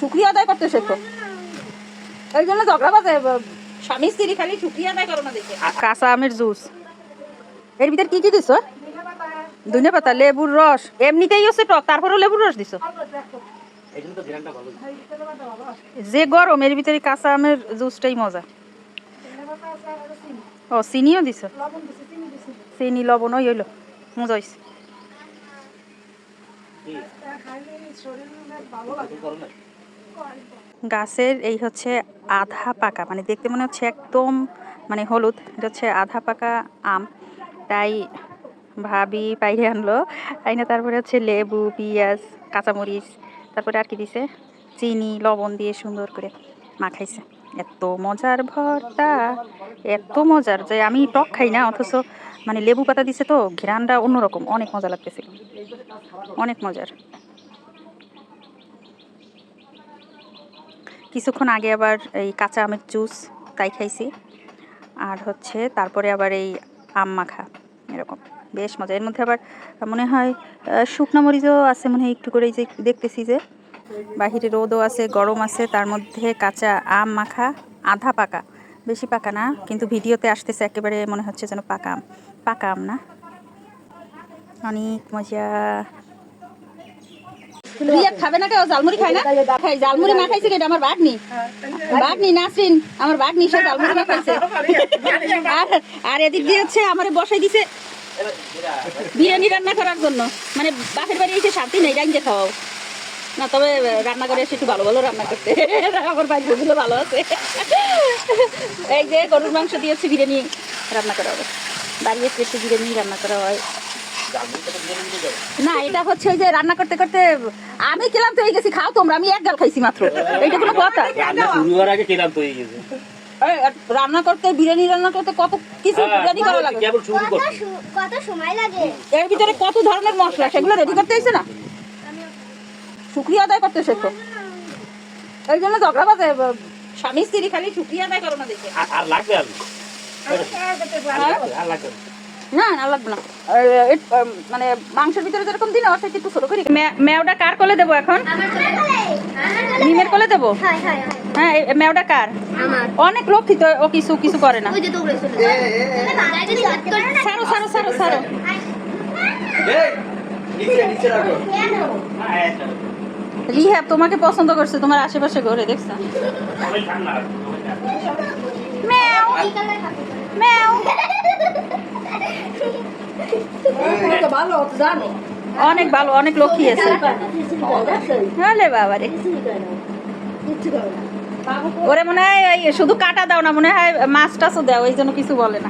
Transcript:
শুকরিয়া আদায় করতে শেখো। এই জন্য ঝগড়া বাজে, স্বামী স্ত্রী খালি শুকরিয়া আদায় করো না দেখে। কাঁচা আমের জুস, এর ভিতর কি কি দিছো? ধনিয়া পাতা, লেবুর রস, এমনিতেই হচ্ছে টক, তারপরেও লেবুর রস দিছো। যে গরম, এর ভিতরে কাঁচা আমের জুসটাই মজা। ও চিনিও দিছো, চিনি লবণ ওই হইলো মজা হয়েছে। গাছের এই হচ্ছে আধা পাকা, মানে দেখতে মনে হচ্ছে একদম মানে হলুদ, এটা হচ্ছে আধা পাকা আম। তাই ভাবি পাইরে আনলো, আইনা তারপরে হচ্ছে লেবু, পেঁয়াজ, কাঁচামরিচ, তারপরে আর কি দিছে, চিনি লবণ দিয়ে সুন্দর করে মাখাইছে। এত মজার ভর্তা, এত মজার যে আমি টক খাই না, অথচ মানে লেবু পাতা দিছে তো ঘ্রাণটা অন্যরকম, অনেক মজা লাগতেছিল, অনেক মজার। কিছুক্ষণ আগে আবার এই কাঁচা আমের জুস তাই খাইছি, আর হচ্ছে তারপরে আবার এই আম মাখা, এরকম বেশ মজা। এর মধ্যে আবার মনে হয় শুকনো মরিচও আছে মনে হয় একটু করে, এই যে দেখতেছি যে বাহিরে রোদও আছে, গরম আছে, তার মধ্যে কাঁচা আম মাখা, আধা পাকা, বেশি পাকা না, কিন্তু ভিডিওতে আসতেছে একেবারে মনে হচ্ছে যেন পাকা আম। পাকা আম না, অনেক মজা। খাবে না, কেউ জালমুড়ি খায় না, খাই জালমুড়ি মাখাইছে কেটে আমার বাগনি, বাগনি নাসরিন, আমার বাগনি সে জালমুড়ি মাখাইছে। আর এদিক দিয়ে হচ্ছে আমার বসাই দিছে বিরিয়ানি রান্না করার জন্য, মানে বাপের বাড়ি এসে শান্তি নেই, রাইন্দে খাওয়াও না, তবে রান্না করে এসে একটু ভালো ভালো রান্না করতে, আমার বাড়িগুলো ভালো আছে। এই যে গরুর মাংস দিয়ে হচ্ছে বিরিয়ানি রান্না করা হবে, বাড়িতে একটু বিরিয়ানি রান্না করা হয় না। এটা হচ্ছে ওই যে রান্না করতে করতে আমি ক্লান্ত হয়ে গেছি, খাও তোমরা, আমি এক গাল খাইছি মাত্র, এইটা কোনো কথা? রান্না করতে, বিরিয়ানি রান্না করতে কত কিছু রেডি করা লাগে, কত সময় লাগে, এর ভিতরে কত ধরনের মশলা, সেগুলো রেডি করতে হয়েছে না। শুকরিয়া আদায় করতে শেখো। এই জন্য ঝগড়া বাজে, স্বামী স্ত্রী খালি শুকরিয়া আদায় করো না দেখে। আর লাগবে না না লাগবে না, মানে মাংসের ভিতরে যেরকম দিন ওর সাথে একটু ছোট করি। মেওটা কার কোলে দেবো এখন? নিমের কোলে দেবো। হ্যাঁ, মেওটা কার? অনেক লক্ষ্মী তো, ও কিছু কিছু করে না। ছাড়ো ছাড়ো ছাড়ো ছাড়ো, রিহাব তোমাকে পছন্দ করছে, তোমার আশেপাশে ঘুরে দেখছো। ম্যাও ম্যাও, অনেক ভালো, অনেক লক্ষ্মী আছে। হলে বাবারে, ওরে মনে হয় শুধু কাটা দাও না, মনে হয় মাছ টাছও দাও, এই জন্য কিছু বলে না।